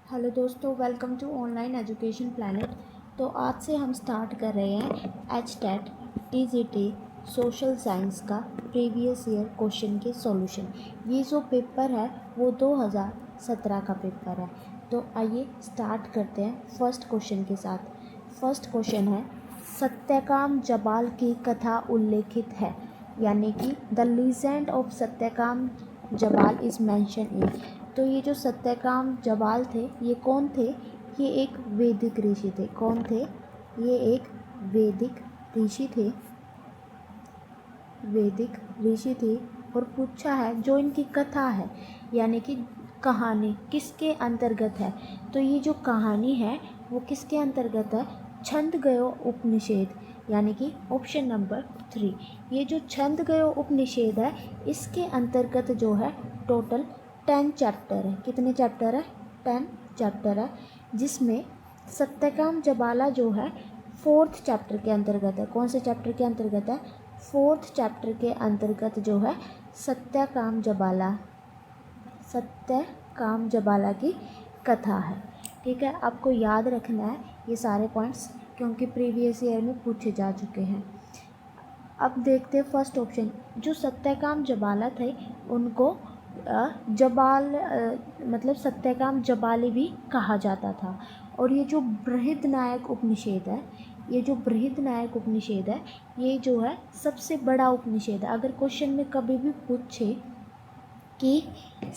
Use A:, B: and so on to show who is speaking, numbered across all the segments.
A: Hello दोस्तों, welcome to online education planet. तो आज से हम स्टार्ट कर रहे हैं एचटेट टीजीटी सोशल साइंस का प्रीवियस ईयर क्वेश्चन के सॉल्यूशन। ये जो पेपर है वो 2017 का पेपर है। तो आइए स्टार्ट करते हैं फर्स्ट क्वेश्चन के साथ। फर्स्ट क्वेश्चन है, सत्यकाम जबाल की कथा उल्लेखित है, यानी कि the legend of Satyakam Jabal is mention in. तो ये जो सत्यकाम जबाल थे ये कौन थे? ये एक वैदिक ऋषि थे। कौन थे? ये एक वैदिक ऋषि थे। वैदिक ऋषि थे। और पूछा है जो इनकी कथा है यानी कि कहानी किसके अंतर्गत है। तो ये जो कहानी है वो किसके अंतर्गत है? छंदगयो उपनिषद, यानी कि ऑप्शन नंबर 3। ये जो छंदगयो उपनिषद है इसके अंतर्गत जो है टोटल 10 चैप्टर है। कितने चैप्टर है? 10 चैप्टर है, जिसमें सत्यकाम जबाला जो है 4th चैप्टर के अंतर्गत है। कौन से चैप्टर के अंतर्गत है? 4th चैप्टर के अंतर्गत जो है सत्यकाम जबाला की कथा है। ठीक है, आपको याद रखना है ये सारे पॉइंट्स, क्योंकि प्रीवियस ईयर में पूछे जा चुके हैं। अब देखते हैं फर्स्ट ऑप्शन। जो सत्यकाम जबाला थे उनको मतलब सत्यकाम जबाली भी कहा जाता था। और ये जो बृहदनायक उपनिषद है, ये जो है सबसे बड़ा उपनिषद है। अगर क्वेश्चन में कभी भी पूछे कि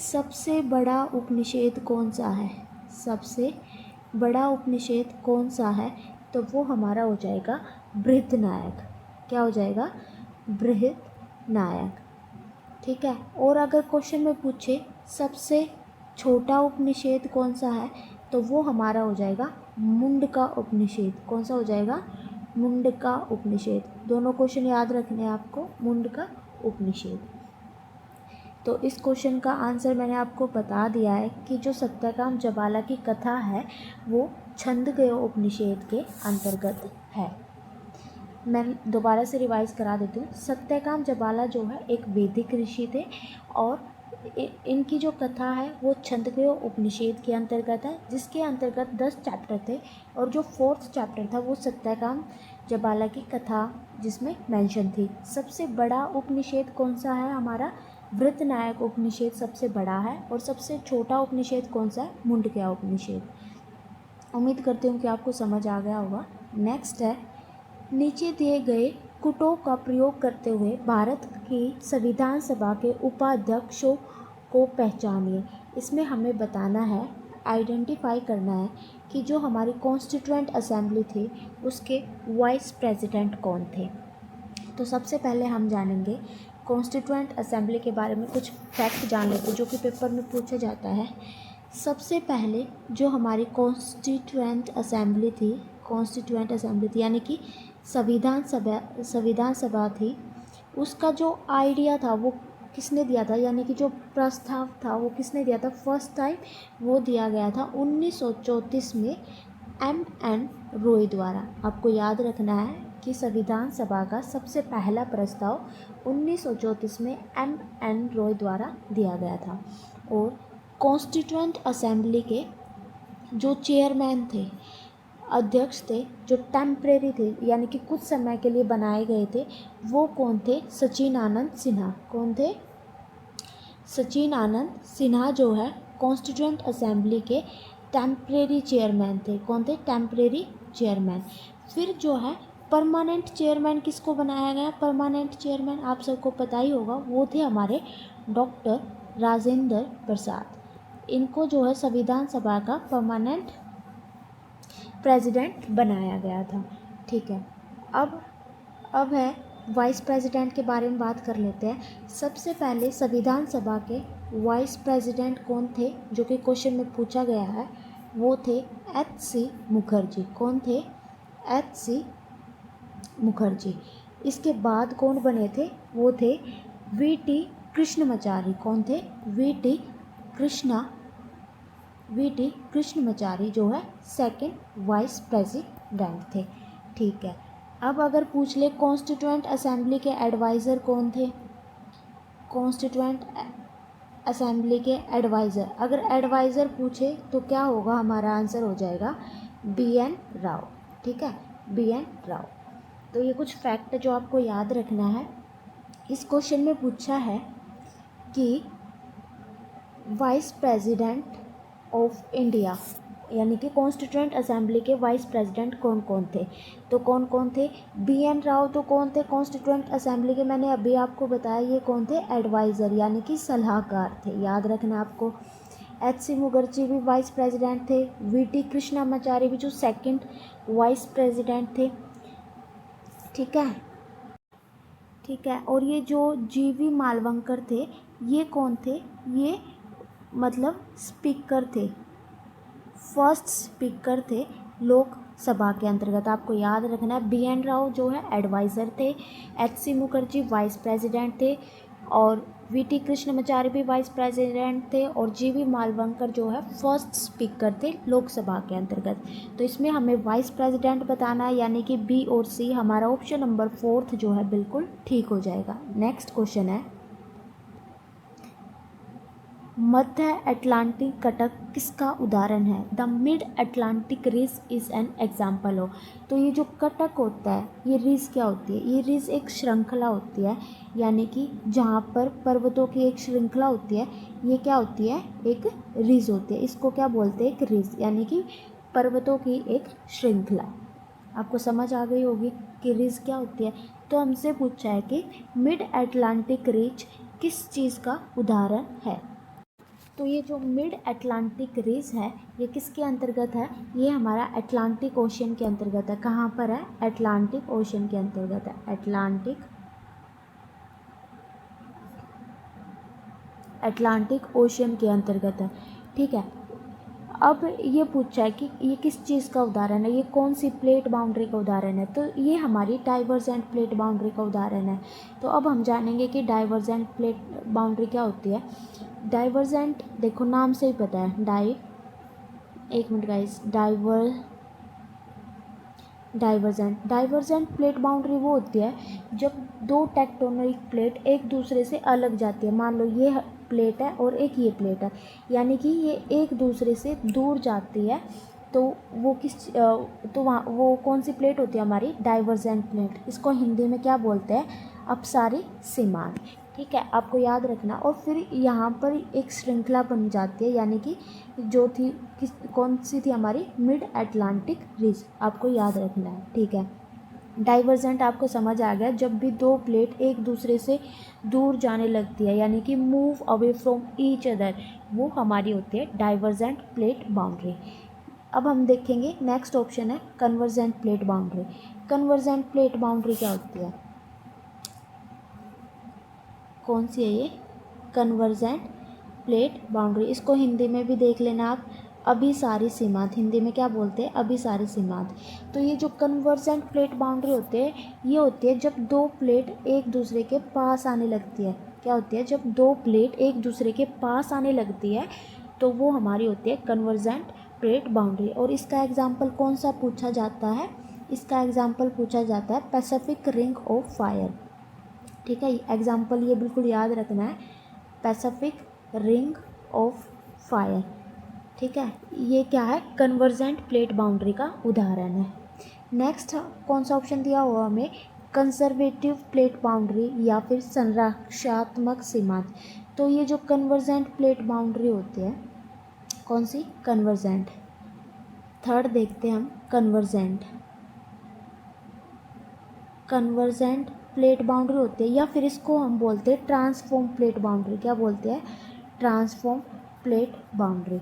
A: सबसे बड़ा उपनिषद कौन सा है, सबसे बड़ा उपनिषद कौन सा है, तो वो हमारा हो जाएगा बृहदनायक। क्या हो जाएगा? बृहदनायक। ठीक है। और अगर क्वेश्चन में पूछे सबसे छोटा उपनिषद कौन सा है, तो वो हमारा हो जाएगा मुंडका उपनिषद। कौन सा हो जाएगा? मुंडका उपनिषद। दोनों क्वेश्चन याद रखने हैं आपको, मुंडका उपनिषद। तो इस क्वेश्चन का आंसर मैंने आपको बता दिया है कि जो सत्यकाम जबाला की कथा है वो छंदगयो उपनिषद के अंतर्गत है। मैं दोबारा से रिवाइज़ करा देती हूँ। सत्यकाम जबाला जो है एक वैदिक ऋषि थे और इनकी जो कथा है वो छंदगयो उपनिषद के अंतर्गत है, जिसके अंतर्गत 10 चैप्टर थे। और जो 4th चैप्टर था वो सत्यकाम जबाला की कथा जिसमें मेंशन थी। सबसे बड़ा उपनिषद कौन सा है? हमारा बृहदनायक उपनिषद सबसे बड़ा है। और सबसे छोटा उपनिषद कौन सा है? मुंडका उपनिषद। उम्मीद करती हूँ कि आपको समझ आ गया होगा। नेक्स्ट है, नीचे दिए गए कुटों का प्रयोग करते हुए भारत की संविधान सभा के उपाध्यक्षों को पहचानिए। इसमें हमें बताना है, आइडेंटिफाई करना है कि जो हमारी कॉन्स्टिट्यूएंट असेंबली थी उसके वाइस प्रेसिडेंट कौन थे। तो सबसे पहले हम जानेंगे कॉन्स्टिट्यूएंट असेंबली के बारे में, कुछ फैक्ट जान लेते जो कि पेपर में पूछा जाता है। सबसे पहले जो हमारी कॉन्स्टिट्यूएंट असेंबली थी यानी कि संविधान सभा थी, उसका जो आइडिया था वो किसने दिया था, यानी कि जो प्रस्ताव था वो किसने दिया था? फर्स्ट टाइम वो दिया गया था 1934 में M.N. रॉय द्वारा। आपको याद रखना है कि संविधान सभा का सबसे पहला प्रस्ताव 1934 में M.N. रॉय द्वारा दिया गया था। और कॉन्स्टिट्यूएंट असेंबली के जो चेयरमैन थे, अध्यक्ष थे, जो टेम्परेरी थे यानी कि कुछ समय के लिए बनाए गए थे, वो कौन थे? सचिन आनंद सिन्हा। कौन थे? सचिन आनंद सिन्हा जो है कॉन्स्टिट्यूएंट असेंबली के टेम्परेरी चेयरमैन थे। कौन थे? Temporary chairman. फिर जो है परमानेंट चेयरमैन किसको बनाया गया? परमानेंट चेयरमैन आप सबको पता ही होगा, वो थे हमारे डॉक्टर राजेंद्र प्रसाद। इनको जो है संविधान सभा का परमानेंट प्रेसिडेंट बनाया गया था। ठीक है। अब है वाइस प्रेसिडेंट के बारे में बात कर लेते हैं। सबसे पहले संविधान सभा के वाइस प्रेसिडेंट कौन थे जो कि क्वेश्चन में पूछा गया है? वो थे H.C. मुखर्जी। कौन थे? H.C. मुखर्जी। इसके बाद कौन बने थे? वो थे V.T. कृष्णमाचारी। कौन थे? V.T. कृष्णमाचारी जो है सेकंड वाइस प्रेसिडेंट थे। ठीक है। अब अगर पूछ ले कॉन्स्टिट्यूएंट असेंबली के एडवाइज़र कौन थे? असेंबली के एडवाइज़र, अगर एडवाइज़र पूछे तो क्या होगा, हमारा आंसर हो जाएगा BN राव। ठीक है, BN राव। तो ये कुछ फैक्ट जो आपको याद रखना है। इस क्वेश्चन में पूछा है कि वाइस प्रेसिडेंट ऑफ इंडिया यानी कि कॉन्स्टिट्यूएंट असेंबली के वाइस प्रेसिडेंट कौन कौन थे। तो कौन कौन थे, BN राव तो कौन थे कॉन्स्टिट्यूएंट असेंबली के, मैंने अभी आपको बताया ये कौन थे, एडवाइज़र यानी कि सलाहकार थे, याद रखना आपको। HC मुखर्जी भी वाइस प्रेसिडेंट थे। VT कृष्णामाचारी भी जो सेकंड वाइस प्रेसिडेंट थे। ठीक है, ठीक है। और ये जो GV मालवंकर थे, ये कौन थे, ये मतलब स्पीकर थे, फर्स्ट स्पीकर थे लोकसभा के अंतर्गत, आपको याद रखना है। BN राव जो है एडवाइज़र थे, HC मुखर्जी वाइस प्रेसिडेंट थे, और VT कृष्णामाचारी भी वाइस प्रेसिडेंट थे, और GV मालवंकर जो है फर्स्ट स्पीकर थे लोकसभा के अंतर्गत। तो इसमें हमें वाइस प्रेसिडेंट बताना है, यानी कि B और C, हमारा ऑप्शन नंबर 4 जो है बिल्कुल ठीक हो जाएगा। नेक्स्ट क्वेश्चन है, मध्य अटलांटिक कटक किसका उदाहरण है। The mid Atlantic ridge is an example हो। तो ये जो कटक होता है, ये रिज क्या होती है, ये रिज एक श्रृंखला होती है, यानी कि जहाँ पर पर्वतों की एक श्रृंखला होती है, ये क्या होती है, एक रिज होती है। इसको क्या बोलते हैं, एक रिज, यानी कि पर्वतों की एक श्रृंखला। आपको समझ आ गई होगी कि रिज क्या होती है। तो हमसे पूछा है कि मिड अटलांटिक रिज किस चीज़ का उदाहरण है। तो ये जो मिड अटलांटिक रिज है, ये किसके अंतर्गत है, ये हमारा अटलांटिक ओशन के अंतर्गत है। कहाँ पर है, अटलांटिक ओशन के अंतर्गत है, अटलांटिक ओशन के अंतर्गत है। ठीक है, अब ये पूछा है कि ये किस चीज़ का उदाहरण है, ये कौन सी प्लेट बाउंड्री का उदाहरण है। तो ये हमारी डाइवर्जेंट प्लेट बाउंड्री का उदाहरण है। तो अब हम जानेंगे कि डाइवर्जेंट प्लेट बाउंड्री क्या होती है। डाइवर्जेंट, देखो नाम से ही पता है, एक minute guys, divergent plate boundary वो होती है जब दो टेक्टोनिक प्लेट एक दूसरे से अलग जाती है। मान लो ये प्लेट है और एक ये प्लेट है, यानी कि ये एक दूसरे से दूर जाती है, तो वो तो वहाँ वो कौन सी प्लेट होती है, हमारी डाइवर्जेंट प्लेट। इसको हिंदी में क्या बोलते हैं, अपसारी सीमांत। ठीक है, आपको याद रखना। और फिर यहाँ पर एक श्रृंखला बन जाती है, यानी कि जो थी कौन सी थी, हमारी मिड अटलांटिक रिज, आपको याद रखना है। ठीक है, डाइवर्जेंट आपको समझ आ गया, जब भी दो प्लेट एक दूसरे से दूर जाने लगती है, यानी कि move away from each other, वो हमारी होती है डाइवर्जेंट प्लेट बाउंड्री। अब हम देखेंगे नेक्स्ट ऑप्शन है convergent plate boundary. Convergent plate boundary क्या होती है, कौन सी है ये, कन्वर्जेंट प्लेट बाउंड्री। इसको हिंदी में भी देख लेना आप, अभिसारी सीमांत, हिंदी में क्या बोलते हैं, अभिसारी सीमांत। तो ये जो कन्वर्जेंट प्लेट बाउंड्री होती है, ये होती है जब दो प्लेट एक दूसरे के पास आने लगती है। क्या होती है, जब दो प्लेट एक दूसरे के पास आने लगती है, तो वो हमारी होती है कन्वर्जेंट प्लेट बाउंड्री। और इसका एग्जाम्पल कौन सा पूछा जाता है, इसका एग्जाम्पल पूछा जाता है पैसिफिक रिंग ऑफ फायर। ठीक है, एग्जाम्पल ये बिल्कुल याद रखना है, पैसिफिक रिंग ऑफ फायर। ठीक है, ये क्या है, कन्वर्जेंट प्लेट बाउंड्री का उदाहरण है। नेक्स्ट कौन सा ऑप्शन दिया हुआ हमें, कंजर्वेटिव प्लेट बाउंड्री या फिर संरक्षात्मक सीमांत। तो ये जो कन्वर्जेंट प्लेट बाउंड्री होती है, कौन सी, कन्वर्जेंट। थर्ड देखते हैं हम, कन्वर्जेंट प्लेट बाउंड्री होती है, या फिर इसको हम बोलते हैं ट्रांसफॉर्म प्लेट बाउंड्री। क्या बोलते हैं, transform plate boundary.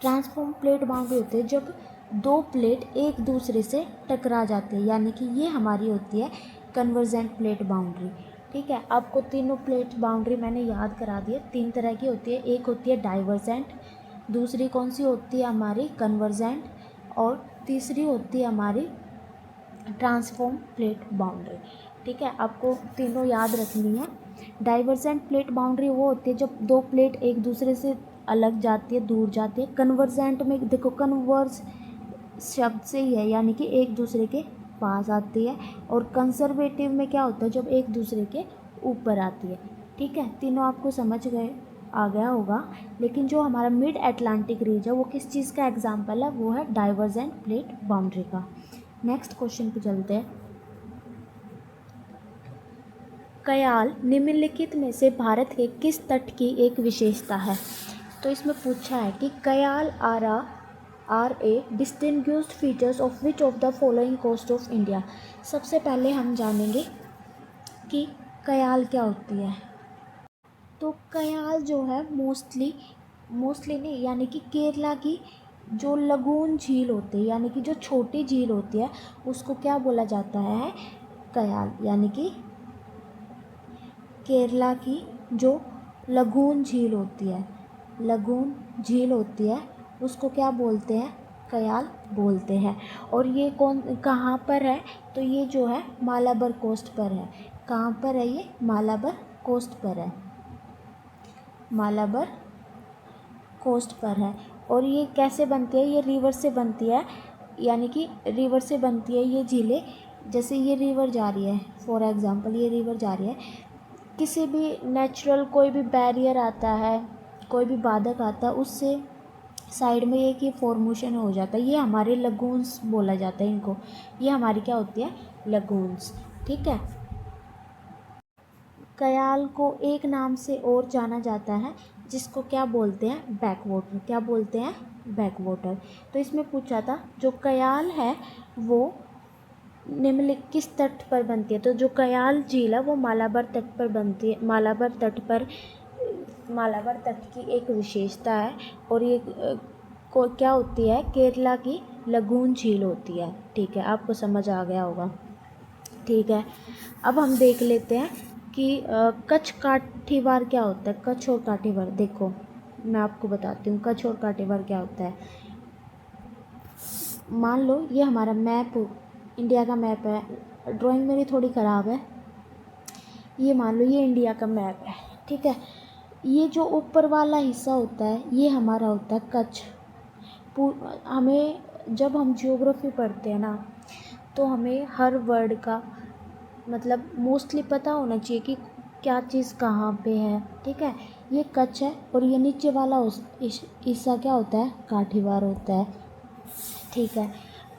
A: Transform plate boundary होती है जब दो प्लेट एक दूसरे से टकरा जाती है, यानी कि ये हमारी होती है कन्वर्जेंट प्लेट बाउंड्री। ठीक है, आपको तीनों प्लेट बाउंड्री मैंने याद करा दी है, तीन तरह की होती है। एक होती है डाइवर्जेंट, दूसरी कौन सी होती है हमारी, कन्वर्जेंट, और तीसरी होती है हमारी ट्रांसफॉर्म प्लेट बाउंड्री। ठीक है, आपको तीनों याद रखनी है। डाइवर्जेंट प्लेट बाउंड्री वो होती है जब दो प्लेट एक दूसरे से अलग जाती है, दूर जाती है। कन्वर्जेंट में देखो, कन्वर्ज शब्द से ही है, यानी कि एक दूसरे के पास आती है। और कंजर्वेटिव में क्या होता है, जब एक दूसरे के ऊपर आती है। ठीक है, तीनों आपको समझ गए। आ गया होगा। लेकिन जो हमारा मिड अटलांटिक रीज है वो किस चीज़ का एग्जाम्पल है, वो है डाइवर्जेंट प्लेट बाउंड्री का। नेक्स्ट क्वेश्चन पे चलते हैं। कयाल निम्नलिखित में से भारत के किस तट की एक विशेषता है? तो इसमें पूछा है कि kayal are a distinguished features of which of the following coast of India. सबसे पहले हम जानेंगे कि कयाल क्या होती है। तो कयाल जो है मोस्टली नहीं, यानी कि केरला की जो लगून झील होती है, यानी कि जो छोटी झील होती है, उसको क्या बोला जाता है, कयाल। यानी कि केरला की जो लगून झील होती है उसको क्या बोलते हैं, कयाल बोलते हैं। और ये कहाँ पर है, तो ये जो है मालाबार कोस्ट पर है। कहाँ पर है ये, मालाबार कोस्ट पर है, मालाबार कोस्ट पर है। और ये कैसे बनती है, ये रिवर से बनती है, यानी कि रिवर से बनती है ये झीलें। जैसे ये रिवर जा रही है, फॉर एग्ज़ाम्पल ये रिवर जा रही है, किसी भी नेचुरल कोई भी बैरियर आता है, कोई भी बाधक आता है, उससे साइड में एक ही फॉर्मेशन हो जाता है, ये हमारे लगून्स बोला जाता है इनको। ये हमारी क्या होती है, लगून्स। ठीक है। कयाल को एक नाम से और जाना जाता है जिसको क्या बोलते हैं, बैक वाटर। क्या बोलते हैं, बैक वाटर। तो इसमें पूछा था जो कयाल है वो निम्नलिखित किस तट पर बनती है। तो जो कयाल झील है वो मालाबार तट पर बनती है। मालाबार तट की एक विशेषता है। और ये क्या होती है, केरला की लगून झील होती है। ठीक है, आपको समझ आ गया होगा। ठीक है, अब हम देख लेते हैं कि कच्छ काठीवार क्या होता है। कच्छ और काठीवार, देखो मैं आपको बताती हूँ कच्छ और काठीवार क्या होता है। मान लो ये हमारा मैप, इंडिया का मैप है। ड्राइंग मेरी थोड़ी ख़राब है। ये मान लो ये इंडिया का मैप है। ठीक है, ये जो ऊपर वाला हिस्सा होता है ये हमारा होता है कच्छ। हमें जब हम ज्योग्राफी पढ़ते हैं ना, तो हमें हर वर्ड का मतलब मोस्टली पता होना चाहिए कि क्या चीज़ कहाँ पे है। ठीक है, ये कच्छ है और ये नीचे वाला हिस्सा क्या होता है, काठीवार होता है। ठीक है,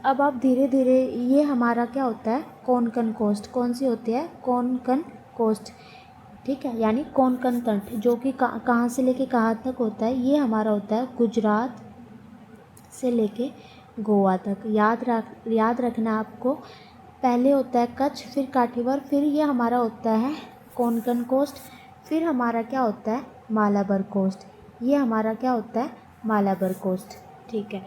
A: अब आप धीरे धीरे, ये हमारा क्या होता है, कोंकण कोस्ट। कौन सी होती है, कोंकण कोस्ट। ठीक है, यानी कोंकण तट, जो कि कहाँ से लेके कहाँ तक होता है, ये हमारा होता है गुजरात से लेके गोवा तक। याद रखना आपको, पहले होता है कच्छ, फिर काठीवार, फिर ये हमारा होता है कोंकण कोस्ट, फिर हमारा क्या होता है, मालाबार कोस्ट। ये हमारा क्या होता है, मालाबार कोस्ट। ठीक है,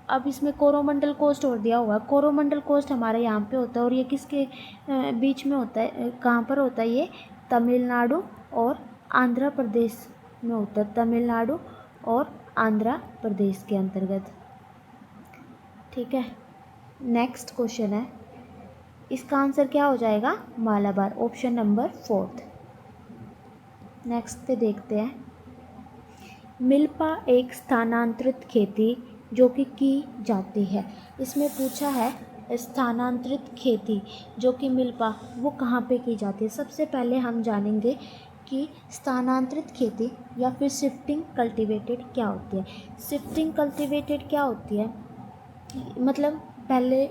A: अब इसमें कोरोमंडल कोस्ट और दिया हुआ है। कोरोमंडल कोस्ट हमारा यहाँ पे होता है और ये किसके बीच में होता है, कहाँ पर होता है, ये तमिलनाडु और आंध्र प्रदेश में होता है। तमिलनाडु और आंध्र प्रदेश के अंतर्गत। ठीक है, नेक्स्ट क्वेश्चन है, इसका आंसर क्या हो जाएगा, मालाबार, ऑप्शन नंबर 4। नेक्स्ट पे देखते हैं, मिल्पा एक स्थानांतरित खेती जो कि की जाती है। इसमें पूछा है स्थानांतरित खेती जो कि मिल्पा वो कहाँ पे की जाती है। सबसे पहले हम जानेंगे कि स्थानांतरित खेती या फिर शिफ्टिंग कल्टीवेटेड क्या होती है। शिफ्टिंग कल्टीवेटेड क्या होती है, मतलब पहले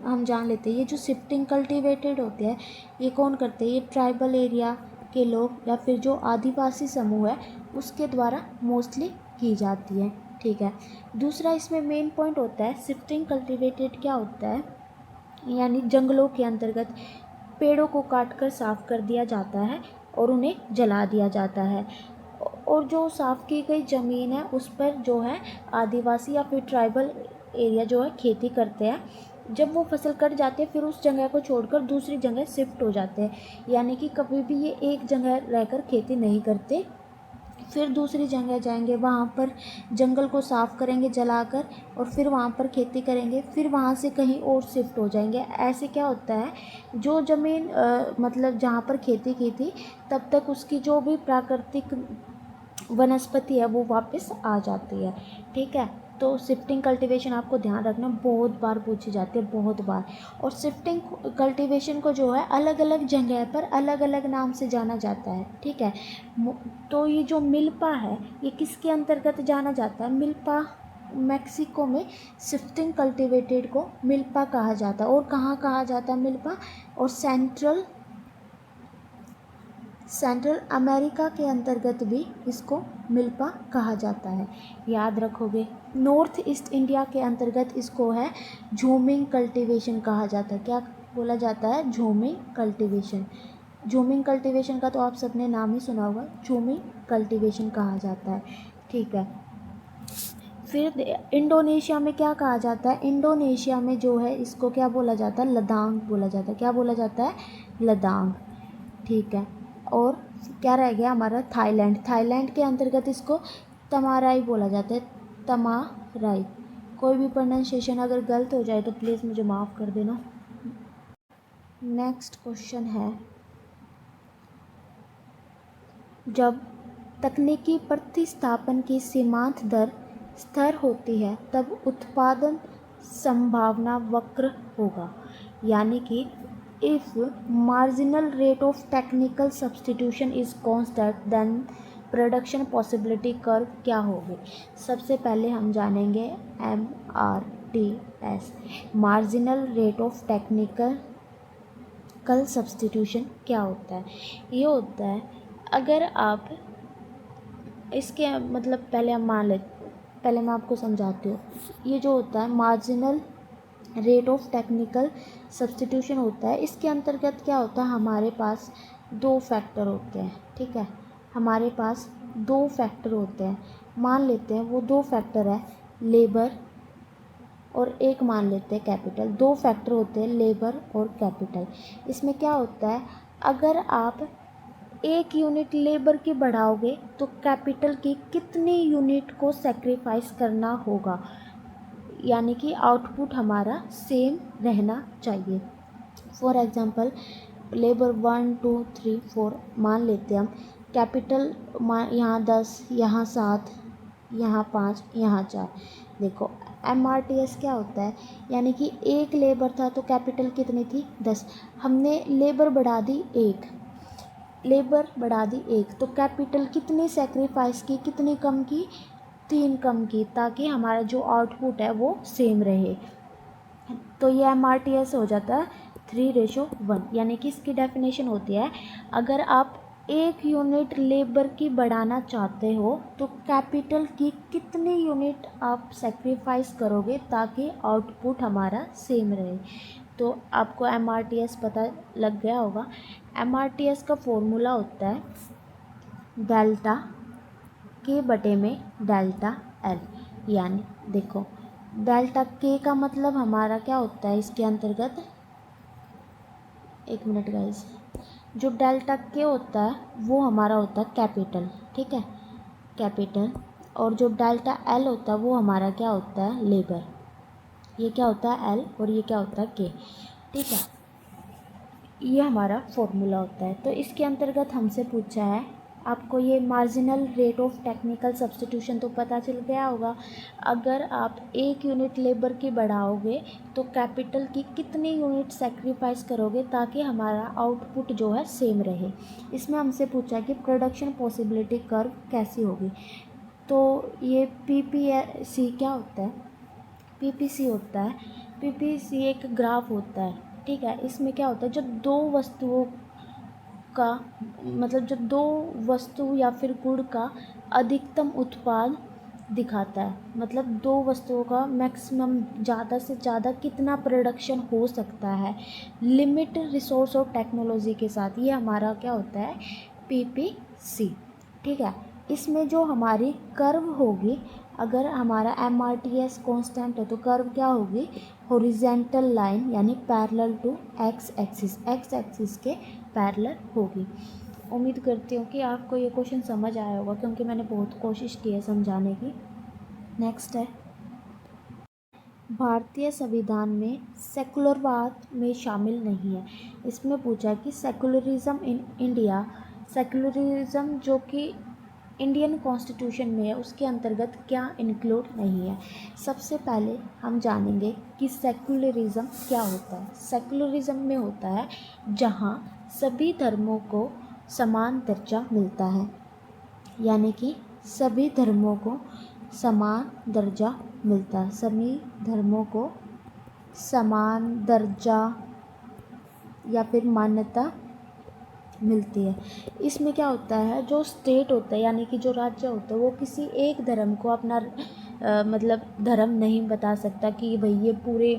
A: हम जान लेते हैं, ये जो शिफ्टिंग कल्टीवेटेड होती है ये कौन करते हैं, ये ट्राइबल एरिया के लोग या फिर जो आदिवासी समूह है उसके द्वारा मोस्टली की जाती है। ठीक है, दूसरा इसमें मेन पॉइंट होता है, शिफ्टिंग कल्टीवेटेड क्या होता है, यानी जंगलों के अंतर्गत पेड़ों को काटकर साफ कर दिया जाता है और उन्हें जला दिया जाता है। और जो साफ़ की गई ज़मीन है उस पर जो है आदिवासी या फिर ट्राइबल एरिया जो है खेती करते हैं। जब वो फसल कट जाती है फिर उस जगह को छोड़कर दूसरी जगह शिफ्ट हो जाते हैं, यानी कि कभी भी ये एक जगह रहकर खेती नहीं करते, फिर दूसरी जगह जाएंगे, वहाँ पर जंगल को साफ़ करेंगे जलाकर और फिर वहाँ पर खेती करेंगे, फिर वहाँ से कहीं और शिफ्ट हो जाएंगे। ऐसे क्या होता है, जो ज़मीन मतलब जहाँ पर खेती की थी तब तक उसकी जो भी प्राकृतिक वनस्पति है वो वापस आ जाती है। ठीक है, तो शिफ्टिंग कल्टीवेशन आपको ध्यान रखना, बहुत बार पूछी जाती है, बहुत बार। और शिफ्टिंग कल्टीवेशन को जो है अलग अलग जगह पर अलग अलग नाम से जाना जाता है। ठीक है, तो ये जो मिल्पा है ये किसके अंतर्गत जाना जाता है? मिल्पा, मैक्सिको में शिफ्टिंग कल्टीवेटेड को मिल्पा कहा जाता है। और कहाँ कहा जाता है मिल्पा? और सेंट्रल अमेरिका के अंतर्गत भी इसको मिल्पा कहा जाता है, याद रखोगे। नॉर्थ ईस्ट इंडिया के अंतर्गत इसको है झूमिंग कल्टीवेशन कहा जाता है। क्या बोला जाता है? झूमिंग कल्टीवेशन। झूमिंग कल्टीवेशन का तो आप सबने नाम ही सुना होगा, झूमिंग कल्टीवेशन कहा जाता है। ठीक है, फिर इंडोनेशिया में क्या कहा जाता है? इंडोनेशिया में जो है इसको क्या बोला जाता है? लदांग बोला जाता है। क्या बोला जाता है? लदांग। ठीक है, और क्या रह गया हमारा? थाईलैंड। थाईलैंड के अंतर्गत इसको तमाराई बोला जाता है, तमाराई। कोई भी प्रोनाउंसिएशन अगर गलत हो जाए तो प्लीज़ मुझे माफ़ कर देना। नेक्स्ट क्वेश्चन है, जब तकनीकी प्रतिस्थापन की सीमांत दर स्थिर होती है तब उत्पादन संभावना वक्र होगा, यानी कि if marginal rate of technical substitution is constant then production possibility curve क्या होगी? सबसे पहले हम जानेंगे MRTS, marginal rate of technical substitution क्या होता है? ये होता है, अगर आप इसके मतलब पहले मैं आपको समझाती हूँ। ये जो होता है marginal rate of technical substitution होता है, इसके अंतर्गत क्या होता है? हमारे पास दो फैक्टर होते हैं। ठीक है, हमारे पास दो फैक्टर होते हैं। मान लेते हैं वो दो फैक्टर है लेबर और एक मान लेते हैं कैपिटल। दो फैक्टर होते हैं लेबर और कैपिटल। इसमें क्या होता है, अगर आप एक यूनिट लेबर की बढ़ाओगे तो कैपिटल की कितनी यूनिट को सेक्रीफाइस करना होगा, यानी कि आउटपुट हमारा सेम रहना चाहिए। फॉर एग्ज़ाम्पल लेबर 1 2 3 4 मान लेते हैं हम। कैपिटल यहाँ 10, यहाँ 7, यहाँ 5, यहाँ 4। देखो MRTS क्या होता है, यानी कि एक लेबर था तो कैपिटल कितनी थी? 10। हमने लेबर बढ़ा दी एक, तो कैपिटल कितनी सेक्रीफाइस की, कितनी कम की? 3 कम की, ताकि हमारा जो आउटपुट है वो सेम रहे। तो ये MRTS हो जाता है 3:1, यानी कि इसकी डेफिनेशन होती है, अगर आप एक यूनिट लेबर की बढ़ाना चाहते हो तो कैपिटल की कितनी यूनिट आप सेक्रीफाइस करोगे ताकि आउटपुट हमारा सेम रहे। तो आपको MRTS पता लग गया होगा। MRTS का फॉर्मूला होता है डेल्टा K बटे में डेल्टा L, यानी देखो डेल्टा K का मतलब हमारा क्या होता है इसके अंतर्गत? एक मिनट गाइस, जो डेल्टा K होता है वो हमारा होता है कैपिटल। ठीक है, कैपिटल। और जो डेल्टा L होता है वो हमारा क्या होता है? लेबर। ये क्या होता है? L, और ये क्या होता है? K। ठीक है, ये हमारा फॉर्मूला होता है। तो इसके अंतर्गत हमसे पूछा है, आपको ये marginal rate of technical substitution तो पता चल गया होगा। अगर आप एक यूनिट लेबर की बढ़ाओगे तो कैपिटल की कितनी यूनिट सेक्रीफाइस करोगे ताकि हमारा आउटपुट जो है सेम रहे। इसमें हमसे पूछा कि प्रोडक्शन पॉसिबिलिटी कर्व कैसी होगी। तो ये PPC क्या होता है? PPC होता है, PPC एक ग्राफ होता है। ठीक है, इसमें क्या होता है, जब दो वस्तुओं का मतलब जब दो वस्तु या फिर गुण का अधिकतम उत्पाद दिखाता है, मतलब दो वस्तुओं का मैक्सिमम ज़्यादा से ज़्यादा कितना प्रोडक्शन हो सकता है लिमिट रिसोर्स और टेक्नोलॉजी के साथ, ये हमारा क्या होता है? PPC। ठीक है, इसमें जो हमारी कर्व होगी, अगर हमारा MRTS कांस्टेंट है तो कर्व क्या होगी? हॉरिजेंटल लाइन, यानी पैरेलल टू एक्स एक्सिस के पैरेलल होगी। उम्मीद करती हूँ कि आपको ये क्वेश्चन समझ आया होगा, क्योंकि मैंने बहुत कोशिश की है समझाने की। नेक्स्ट है, भारतीय संविधान में सेकुलरवाद में शामिल नहीं है। इसमें पूछा कि सेकुलरिज्म इन इंडिया, सेकुलरिज्म जो कि इंडियन कॉन्स्टिट्यूशन में है उसके अंतर्गत क्या इंक्लूड नहीं है। सबसे पहले हम जानेंगे कि सेक्युलरिज्म क्या होता है। सेक्युलरिज्म में होता है जहाँ सभी धर्मों को समान दर्जा मिलता है, यानी कि सभी धर्मों को समान दर्जा मिलता है, सभी धर्मों को समान दर्जा या फिर मान्यता मिलती है। इसमें क्या होता है, जो स्टेट होता है यानी कि जो राज्य होता है वो किसी एक धर्म को अपना मतलब धर्म नहीं बता सकता कि भाई ये पूरे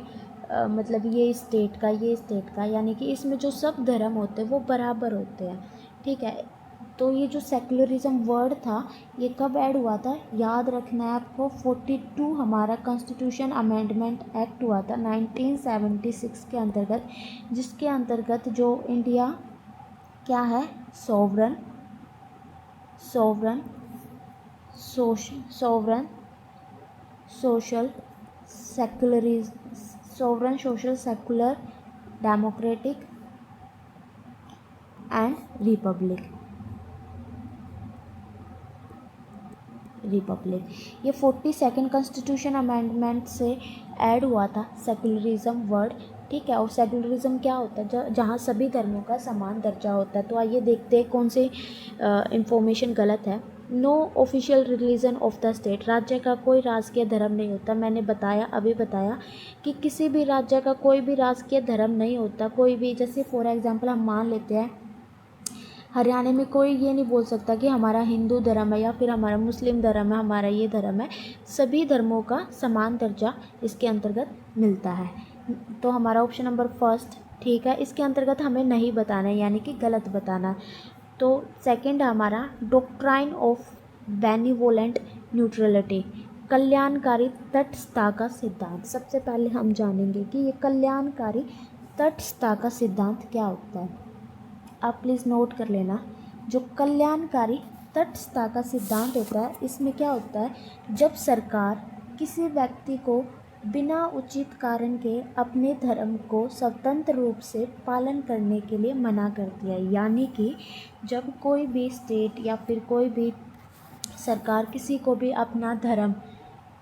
A: मतलब ये स्टेट का, यानी कि इसमें जो सब धर्म होते हैं वो बराबर होते हैं। ठीक है, तो ये जो सेक्युलरिज्म वर्ड था ये कब ऐड हुआ था, याद रखना है आपको। 42 हमारा कॉन्स्टिट्यूशन अमेंडमेंट एक्ट हुआ था 1976 के अंतर्गत, जिसके अंतर्गत जो इंडिया क्या है, sovereign social secular democratic and Republic. ये 42nd कॉन्स्टिट्यूशन अमेंडमेंट से ऐड हुआ था सेक्युलरिज्म वर्ड। ठीक है, और सेक्युलरिज्म क्या होता है, जहाँ सभी धर्मों का समान दर्जा होता है। तो आइए देखते हैं कौन सी इंफॉर्मेशन गलत है। No official religion of the state, राज्य का कोई राजकीय धर्म नहीं होता। मैंने अभी बताया कि किसी भी राज्य का कोई भी राजकीय धर्म नहीं होता। कोई भी, जैसे फॉर एग्जांपल हम मान लेते हैं हरियाणा में कोई ये नहीं बोल सकता कि हमारा हिंदू धर्म है या फिर हमारा मुस्लिम धर्म है, हमारा ये धर्म है। सभी धर्मों का समान दर्जा इसके अंतर्गत मिलता है। तो हमारा ऑप्शन नंबर फर्स्ट ठीक है, इसके अंतर्गत हमें नहीं बताना है, यानी कि गलत बताना। तो सेकंड हमारा डॉक्ट्राइन ऑफ बेनिवोलेंट न्यूट्रलिटी, कल्याणकारी तटस्थता का सिद्धांत। सबसे पहले हम जानेंगे कि ये कल्याणकारी तटस्थता का सिद्धांत क्या होता है। आप प्लीज़ नोट कर लेना। जो कल्याणकारी तटस्थता का सिद्धांत होता है, इसमें क्या होता है, जब सरकार किसी व्यक्ति को बिना उचित कारण के अपने धर्म को स्वतंत्र रूप से पालन करने के लिए मना करती है, यानी कि जब कोई भी स्टेट या फिर कोई भी सरकार किसी को भी अपना धर्म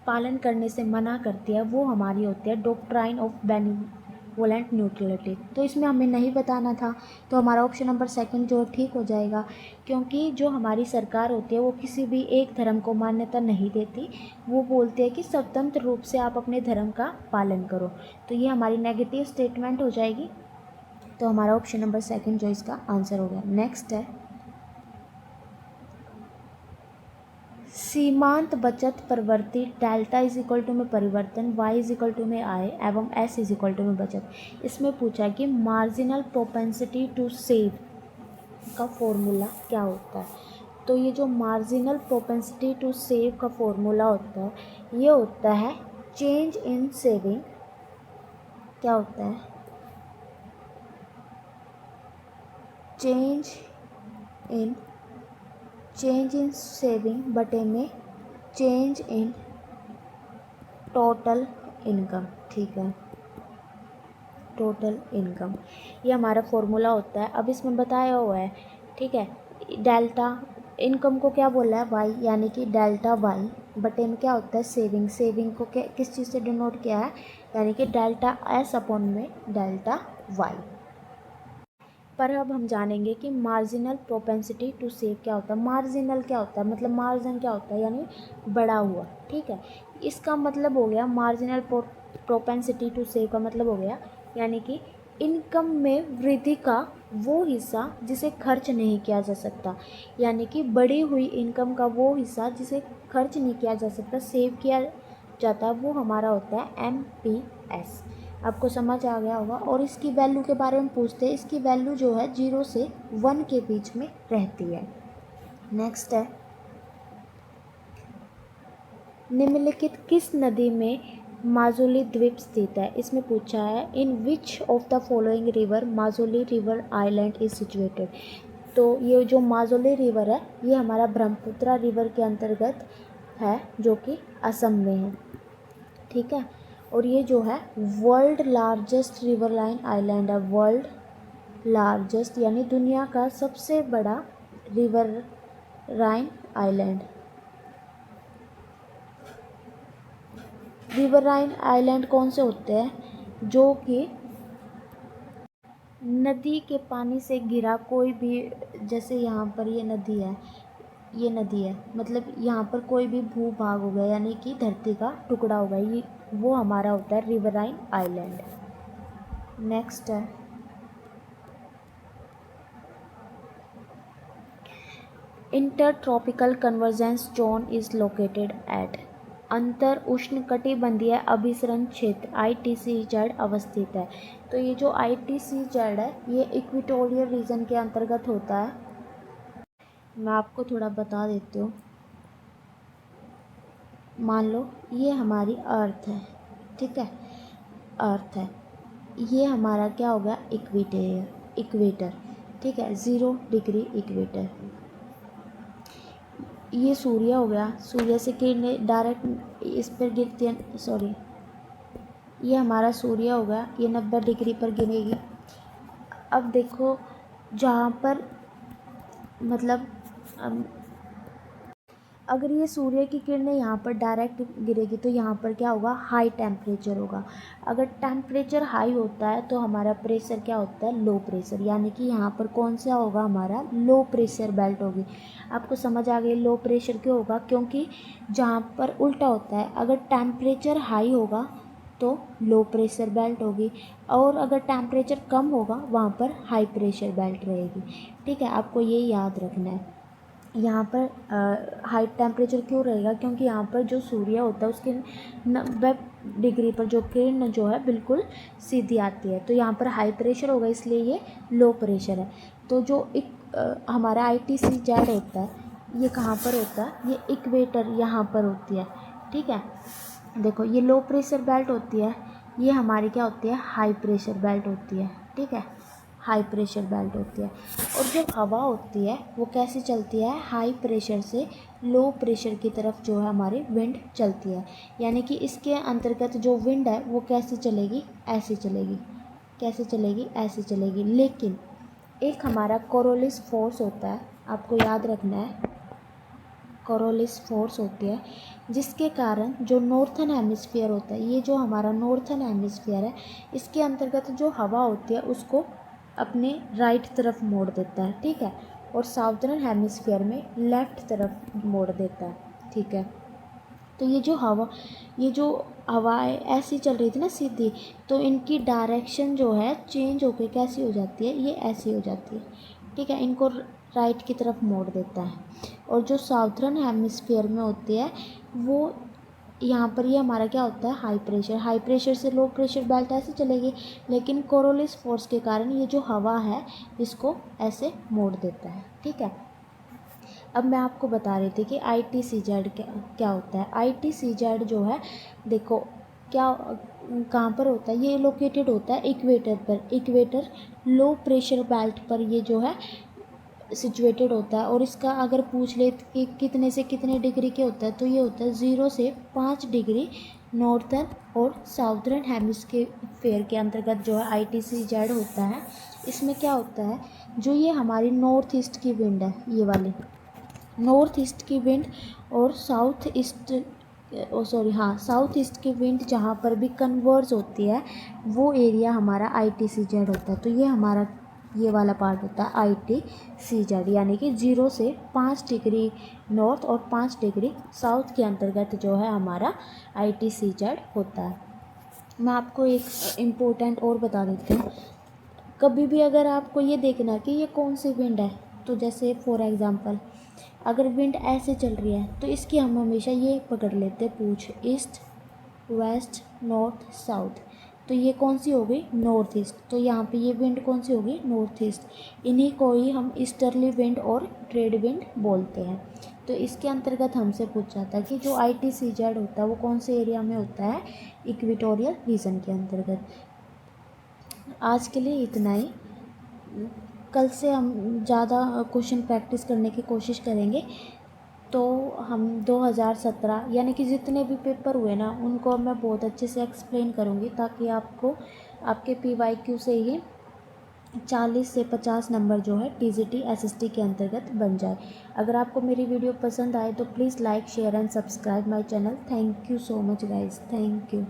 A: पालन करने से मना करती है, वो हमारी होती है डॉक्ट्राइन ऑफ बेनिवोलेंट न्यूट्रलिटी। तो इसमें हमें नहीं बताना था, तो हमारा ऑप्शन नंबर सेकंड जो ठीक हो जाएगा, क्योंकि जो हमारी सरकार होती है वो किसी भी एक धर्म को मान्यता नहीं देती। वो बोलती है कि स्वतंत्र रूप से आप अपने धर्म का पालन करो। तो ये हमारी नेगेटिव स्टेटमेंट हो जाएगी। तो हमारा ऑप्शन नंबर सेकंड जो इसका आंसर हो गया। नेक्स्ट है सीमांत बचत प्रवृत्ति, डेल्टा इज इक्वल टू में परिवर्तन, वाई इज इक्वल टू में आय एवं एस इज इक्वल टू में बचत। इसमें पूछा कि मार्जिनल प्रोपेंसिटी टू सेव का फॉर्मूला क्या होता है। तो ये जो मार्जिनल प्रोपेंसिटी टू सेव का फॉर्मूला होता है, ये होता है चेंज इन सेविंग। क्या होता है, चेंज इन सेविंग बटे में चेंज इन टोटल इनकम। ठीक है, टोटल इनकम ये हमारा फॉर्मूला होता है। अब इसमें बताया हुआ है, ठीक है, डेल्टा इनकम को क्या बोला है, वाई, यानी कि डेल्टा वाई बटे में क्या होता है सेविंग। सेविंग को क्या किस चीज़ से डिनोट किया है, यानी कि डेल्टा एस अपॉन में डेल्टा वाई। पर अब हम जानेंगे कि मार्जिनल प्रोपेंसिटी टू सेव क्या होता है। मार्जिनल क्या होता है, मतलब मार्जिन क्या होता है, यानी बढ़ा हुआ। ठीक है, इसका मतलब हो गया मार्जिनल प्रोपेंसिटी टू सेव का मतलब हो गया यानी कि इनकम में वृद्धि का वो हिस्सा जिसे खर्च नहीं किया जा सकता, यानी कि बढ़ी हुई इनकम का वो हिस्सा जिसे खर्च नहीं किया जा सकता, सेव किया जाता है, वो हमारा होता है MPS। आपको समझ आ गया होगा। और इसकी वैल्यू के बारे में पूछते हैं। इसकी वैल्यू जो है 0 से 1 के बीच में रहती है। नेक्स्ट है निम्नलिखित किस नदी में माजुली द्वीप स्थित है। इसमें पूछा है in which of the following river Majuli river island is situated. तो ये जो माजुली रिवर है ये हमारा ब्रह्मपुत्रा रिवर के अंतर्गत है, जो कि असम में है। ठीक है, और ये जो है world largest river line island है। वर्ल्ड लार्जेस्ट यानी दुनिया का सबसे बड़ा river line island. Riverine island कौन से होते हैं? जो कि नदी के पानी से घिरा कोई भी, जैसे यहाँ पर ये नदी है, ये नदी है, मतलब यहाँ पर कोई भी भूभाग हो गया, यानी कि धरती का टुकड़ा हो गया, ये वो हमारा होता है रिवराइन आइलैंड। नेक्स्ट है inter tropical convergence zone is located at. अंतर उष्णकटिबंधीय अभिसरण क्षेत्र ITCZ अवस्थित है। तो ये जो ITCZ है ये इक्वेटोरियल रीजन के अंतर्गत होता है। मैं आपको थोड़ा बता देती हूँ। मान लो ये हमारी अर्थ है, ठीक है, अर्थ है, ये हमारा क्या हो गया? इक्वेटर, ठीक है, 0 डिग्री इक्वेटर। ये सूर्य हो गया, सूर्य से किरणें डायरेक्ट इस पर गिरती हैं, सॉरी, ये हमारा सूर्य हो गया, ये 90 डिग्री पर गिरेगी। अब देखो जहाँ पर मतलब अगर ये सूर्य की किरणें यहाँ पर डायरेक्ट गिरेगी तो यहाँ पर क्या होगा? हाई टेम्परेचर होगा। अगर टेम्परेचर हाई होता है तो हमारा प्रेशर क्या होता है? लो प्रेशर, यानी कि यहाँ पर कौन सा होगा? हमारा लो प्रेशर बेल्ट होगी। आपको समझ आ गई लो प्रेशर क्यों होगा? क्योंकि जहाँ पर उल्टा होता है, अगर टेम्परेचर हाई होगा तो लो प्रेशर बेल्ट होगी, और अगर टेम्परेचर कम होगा वहाँ पर हाई प्रेशर बेल्ट रहेगी। ठीक है, आपको ये याद रखना है। यहाँ पर हाई टेम्परेचर क्यों रहेगा? क्योंकि यहाँ पर जो सूर्य होता है उसके 90 डिग्री पर जो किरण जो है बिल्कुल सीधी आती है, तो यहाँ पर हाई प्रेशर होगा, इसलिए ये लो प्रेशर है। तो जो हमारा ITCZ होता है ये कहाँ पर होता है? ये इक्वेटर यहाँ पर होती है, ठीक है। देखो ये लो प्रेशर बेल्ट होती है, ये हमारी क्या होती है? हाई प्रेशर बेल्ट होती है, ठीक है, हाई प्रेशर बेल्ट होती है। और जो हवा होती है वो कैसे चलती है? हाई प्रेशर से लो प्रेशर की तरफ जो है हमारी विंड चलती है, यानी कि इसके अंतर्गत जो विंड है वो कैसे चलेगी? ऐसे चलेगी। कैसे चलेगी? ऐसे चलेगी। लेकिन एक हमारा कोरोलिस फोर्स होता है, आपको याद रखना है, कोरोलिस फोर्स होती है, जिसके कारण जो नॉर्थन हेमिस्फीयर होता है, ये जो हमारा नॉर्थन हेमिस्फीयर है, इसके अंतर्गत जो हवा होती है उसको अपने राइट तरफ मोड़ देता है, ठीक है, और साउदर्न हेमिस्फीयर में लेफ़्ट तरफ मोड़ देता है, ठीक है। तो ये जो हवाएं ऐसी चल रही थी ना सीधी, तो इनकी डायरेक्शन जो है चेंज होकर कैसी हो जाती है? ये ऐसी हो जाती है, ठीक है, इनको राइट की तरफ मोड़ देता है। और जो साउथर्न हेमिस्फीयर में होती है वो यहाँ पर ये हमारा क्या होता है? हाई प्रेशर से लो प्रेशर बेल्ट ऐसे चलेगी, लेकिन कोरोलिस फोर्स के कारण ये जो हवा है इसको ऐसे मोड़ देता है, ठीक है। अब मैं आपको बता रही थी कि ITCZ क्या होता है। ITCZ जो है, देखो क्या कहाँ पर होता है? ये लोकेटेड होता है इक्वेटर पर, इक्वेटर लो प्रेशर बेल्ट पर ये जो है सिचुएटेड होता है। और इसका अगर पूछ ले कि कितने से कितने डिग्री के होता है, तो ये होता है 0 से 5 डिग्री नॉर्थर्न और साउथर्न हेमिस्फीयर के अंतर्गत जो है ITCZ होता है। इसमें क्या होता है? जो ये हमारी नॉर्थ ईस्ट की विंड है, ये वाली नॉर्थ ईस्ट की विंड और साउथ ईस्ट की विंड जहाँ पर भी कन्वर्ज होती है वो एरिया हमारा ITCZ होता है। तो ये हमारा ये वाला पार्ट होता है ITCZ, यानी कि 0 से 5 डिग्री नॉर्थ और 5 डिग्री साउथ के अंतर्गत जो है हमारा ITCZ होता है। मैं आपको एक इम्पोर्टेंट और बता देती हूँ। कभी भी अगर आपको ये देखना कि ये कौन सी विंड है, तो जैसे फॉर एग्ज़ाम्पल अगर विंड ऐसे चल रही है तो इसकी हम हमेशा ये पकड़ लेते हैं पूछ, ईस्ट वेस्ट नॉर्थ साउथ, तो ये कौन सी हो गई? North east. तो यहाँ पे ये विंड कौन सी होगी? North east. इन्हीं को ही हम ईस्टर्ली विंड और ट्रेड विंड बोलते हैं। तो इसके अंतर्गत हमसे पूछ जाता है कि जो ITCZ होता है वो कौन से एरिया में होता है? इक्वेटोरियल रीजन के अंतर्गत। आज के लिए इतना ही। कल से हम ज़्यादा क्वेश्चन प्रैक्टिस करने की कोशिश करेंगे। तो हम 2017 यानी कि जितने भी पेपर हुए ना उनको मैं बहुत अच्छे से एक्सप्लेन करूँगी, ताकि आपको आपके PYQ से ही 40 से 50 नंबर जो है टीजीटी एसएसटी के अंतर्गत बन जाए। अगर आपको मेरी वीडियो पसंद आए तो please like share and subscribe my channel. Thank you so much guys, thank you.